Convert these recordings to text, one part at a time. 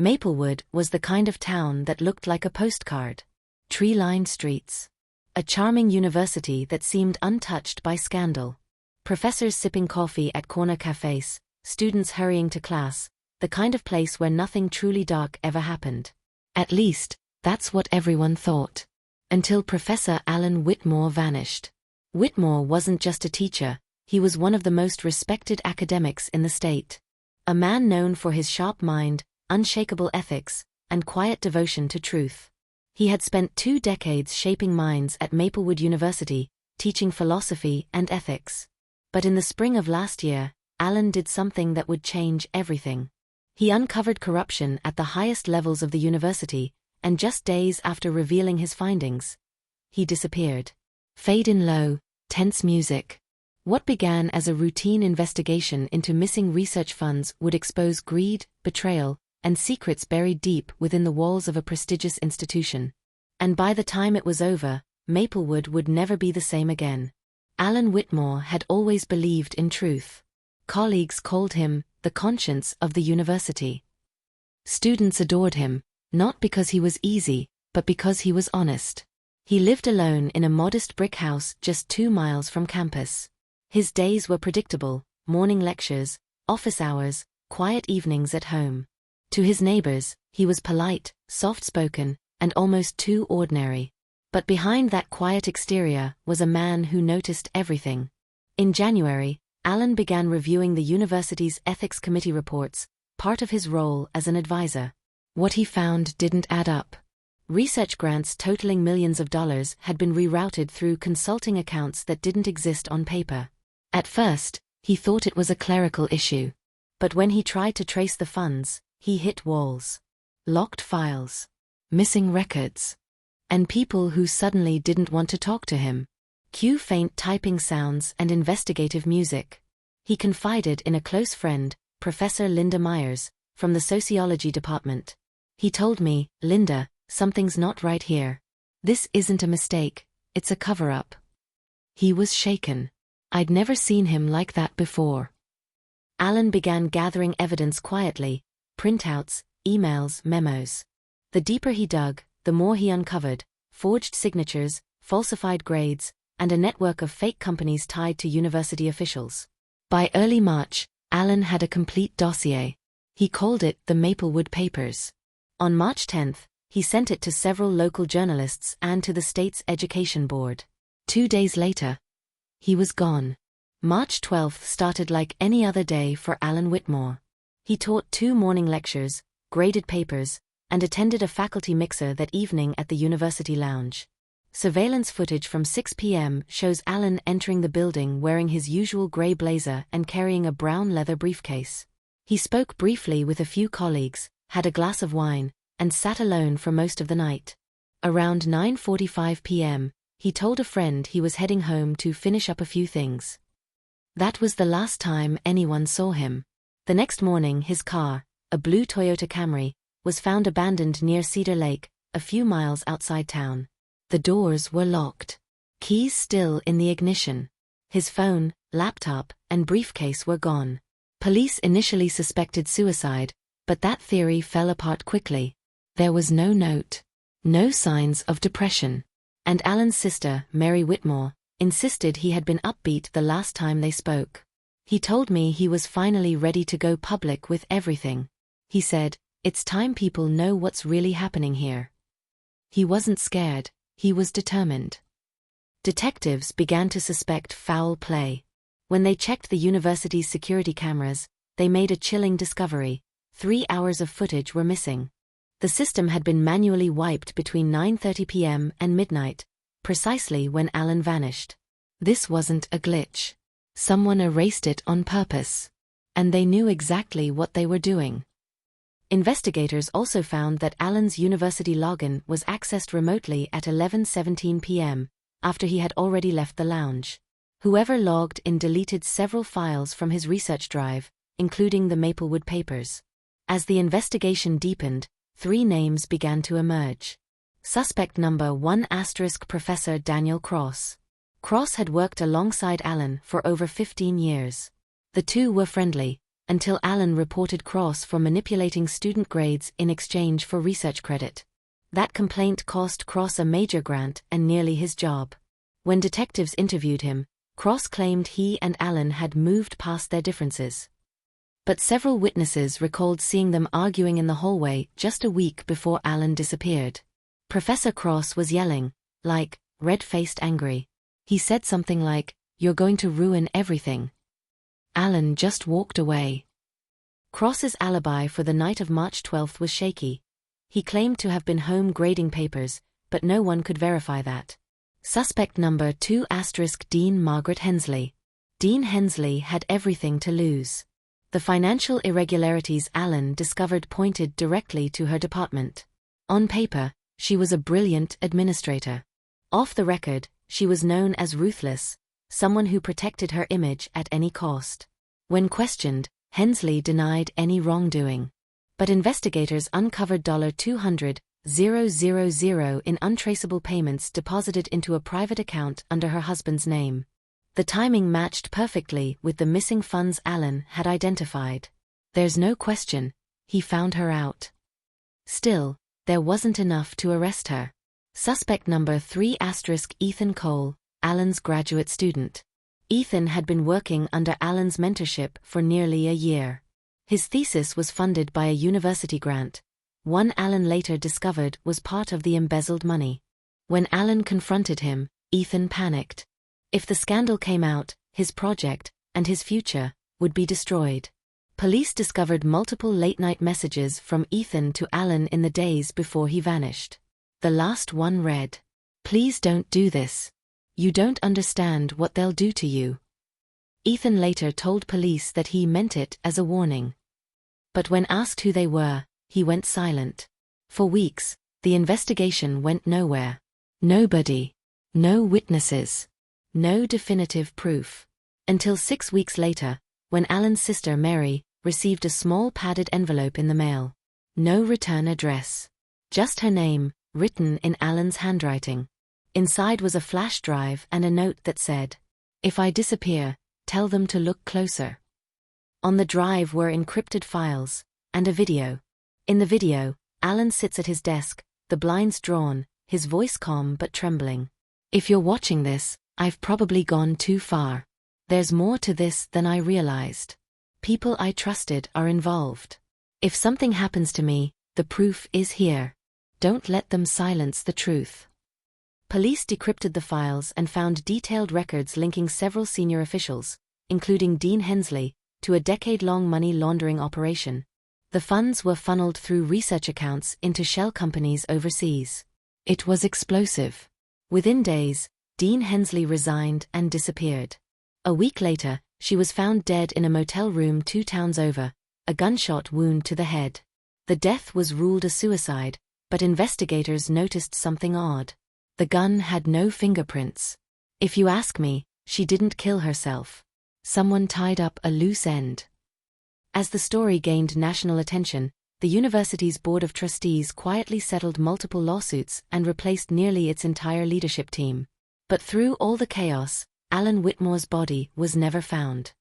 Maplewood was the kind of town that looked like a postcard. Tree-lined streets. A charming university that seemed untouched by scandal. Professors sipping coffee at corner cafes, students hurrying to class, the kind of place where nothing truly dark ever happened. At least, that's what everyone thought. Until Professor Alan Whitmore vanished. Whitmore wasn't just a teacher, he was one of the most respected academics in the state. A man known for his sharp mind, unshakable ethics, and quiet devotion to truth. He had spent 2 decades shaping minds at Maplewood University, teaching philosophy and ethics. But in the spring of last year, Alan did something that would change everything. He uncovered corruption at the highest levels of the university, and just days after revealing his findings, he disappeared. Fade in low, tense music. What began as a routine investigation into missing research funds would expose greed, betrayal, and secrets buried deep within the walls of a prestigious institution. And by the time it was over, Maplewood would never be the same again. Alan Whitmore had always believed in truth. Colleagues called him the conscience of the university. Students adored him, not because he was easy, but because he was honest. He lived alone in a modest brick house just 2 miles from campus. His days were predictable: morning lectures, office hours, quiet evenings at home. To his neighbors, he was polite, soft-spoken, and almost too ordinary. But behind that quiet exterior was a man who noticed everything. In January, Alan began reviewing the university's ethics committee reports, part of his role as an advisor. What he found didn't add up. Research grants totaling millions of dollars had been rerouted through consulting accounts that didn't exist on paper. At first, he thought it was a clerical issue. But when he tried to trace the funds, he hit walls. Locked files. Missing records. And people who suddenly didn't want to talk to him. Cue faint typing sounds and investigative music. He confided in a close friend, Professor Linda Myers, from the sociology department. He told me, "Linda, something's not right here. This isn't a mistake, it's a cover-up." He was shaken. I'd never seen him like that before. Alan began gathering evidence quietly: printouts, emails, memos. The deeper he dug, the more he uncovered: forged signatures, falsified grades, and a network of fake companies tied to university officials. By early March, Alan had a complete dossier. He called it the Maplewood Papers. On March 10th, he sent it to several local journalists and to the state's education board. 2 days later, he was gone. March 12th started like any other day for Alan Whitmore. He taught 2 morning lectures, graded papers, and attended a faculty mixer that evening at the university lounge. Surveillance footage from 6 p.m. shows Alan entering the building wearing his usual gray blazer and carrying a brown leather briefcase. He spoke briefly with a few colleagues, had a glass of wine, and sat alone for most of the night. Around 9:45 p.m., he told a friend he was heading home to finish up a few things. That was the last time anyone saw him. The next morning his car, a blue Toyota Camry, was found abandoned near Cedar Lake, a few miles outside town. The doors were locked. Keys still in the ignition. His phone, laptop, and briefcase were gone. Police initially suspected suicide, but that theory fell apart quickly. There was no note. No signs of depression. And Alan's sister, Mary Whitmore, insisted he had been upbeat the last time they spoke. He told me he was finally ready to go public with everything. He said, "It's time people know what's really happening here." He wasn't scared, he was determined. Detectives began to suspect foul play. When they checked the university's security cameras, they made a chilling discovery: 3 hours of footage were missing. The system had been manually wiped between 9:30 p.m. and midnight, precisely when Alan vanished. This wasn't a glitch. Someone erased it on purpose. And they knew exactly what they were doing. Investigators also found that Alan's university login was accessed remotely at 11:17 p.m., after he had already left the lounge. Whoever logged in deleted several files from his research drive, including the Maplewood Papers. As the investigation deepened, 3 names began to emerge. Suspect number 1: Professor Daniel Cross. Cross had worked alongside Alan for over 15 years. The two were friendly, until Alan reported Cross for manipulating student grades in exchange for research credit. That complaint cost Cross a major grant and nearly his job. When detectives interviewed him, Cross claimed he and Alan had moved past their differences. But several witnesses recalled seeing them arguing in the hallway just a week before Alan disappeared. Professor Cross was yelling, like, red-faced angry. He said something like, "You're going to ruin everything." Alan just walked away. Cross's alibi for the night of March 12 was shaky. He claimed to have been home grading papers, but no one could verify that. Suspect number 2 * Dean Margaret Hensley. Dean Hensley had everything to lose. The financial irregularities Alan discovered pointed directly to her department. On paper, she was a brilliant administrator. Off the record, she was known as ruthless, someone who protected her image at any cost. When questioned, Hensley denied any wrongdoing. But investigators uncovered $200,000 in untraceable payments deposited into a private account under her husband's name. The timing matched perfectly with the missing funds Alan had identified. There's no question, he found her out. Still, there wasn't enough to arrest her. Suspect number 3 * Ethan Cole, Alan's graduate student. Ethan had been working under Alan's mentorship for nearly a year. His thesis was funded by a university grant, one Alan later discovered was part of the embezzled money. When Alan confronted him, Ethan panicked. If the scandal came out, his project, and his future, would be destroyed. Police discovered multiple late-night messages from Ethan to Alan in the days before he vanished. The last one read, "Please don't do this. You don't understand what they'll do to you." Ethan later told police that he meant it as a warning. But when asked who they were, he went silent. For weeks, the investigation went nowhere. Nobody. No witnesses. No definitive proof. Until 6 weeks later, when Alan's sister Mary received a small padded envelope in the mail. No return address. Just her name, written in Alan's handwriting. Inside was a flash drive and a note that said, "If I disappear, tell them to look closer." On the drive were encrypted files, and a video. In the video, Alan sits at his desk, the blinds drawn, his voice calm but trembling. "If you're watching this, I've probably gone too far. There's more to this than I realized. People I trusted are involved. If something happens to me, the proof is here. Don't let them silence the truth." Police decrypted the files and found detailed records linking several senior officials, including Dean Hensley, to a decade-long money laundering operation. The funds were funneled through research accounts into shell companies overseas. It was explosive. Within days, Dean Hensley resigned and disappeared. A week later, she was found dead in a motel room 2 towns over, a gunshot wound to the head. The death was ruled a suicide, but investigators noticed something odd. The gun had no fingerprints. "If you ask me, she didn't kill herself. Someone tied up a loose end." As the story gained national attention, the university's board of trustees quietly settled multiple lawsuits and replaced nearly its entire leadership team. But through all the chaos, Alan Whitmore's body was never found.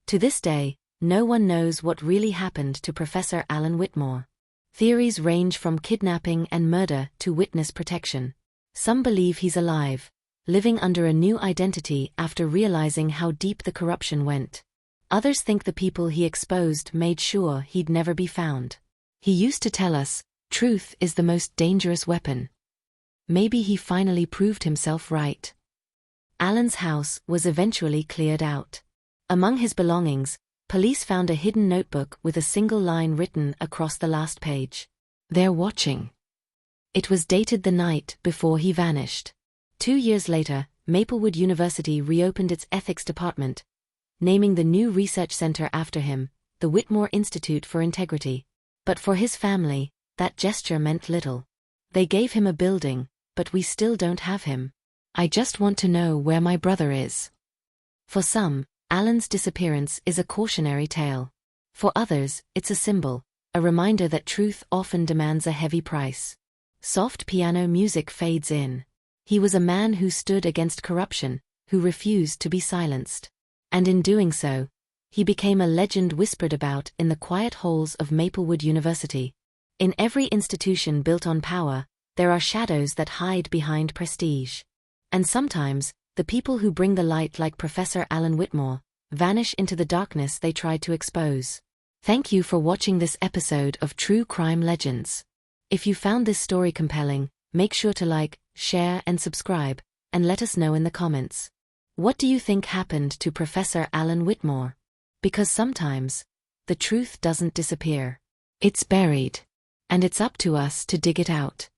To this day, no one knows what really happened to Professor Alan Whitmore. Theories range from kidnapping and murder to witness protection. Some believe he's alive, living under a new identity after realizing how deep the corruption went. Others think the people he exposed made sure he'd never be found. He used to tell us, "Truth is the most dangerous weapon." Maybe he finally proved himself right. Alan's house was eventually cleared out. Among his belongings, police found a hidden notebook with a single line written across the last page. "They're watching." It was dated the night before he vanished. 2 years later, Maplewood University reopened its ethics department, naming the new research center after him, the Whitmore Institute for Integrity. But for his family, that gesture meant little. They gave him a building, but we still don't have him. "I just want to know where my brother is." For some, Alan's disappearance is a cautionary tale. For others, it's a symbol, a reminder that truth often demands a heavy price. Soft piano music fades in. He was a man who stood against corruption, who refused to be silenced. And in doing so, He became a legend whispered about in the quiet halls of Maplewood University. In every institution built on power, there are shadows that hide behind prestige. And sometimes, the people who bring the light, like Professor Alan Whitmore, vanish into the darkness they tried to expose. Thank you for watching this episode of True Crime Legends. If you found this story compelling, make sure to like, share, and subscribe, and let us know in the comments. What do you think happened to Professor Alan Whitmore? Because sometimes, the truth doesn't disappear. It's buried. And it's up to us to dig it out.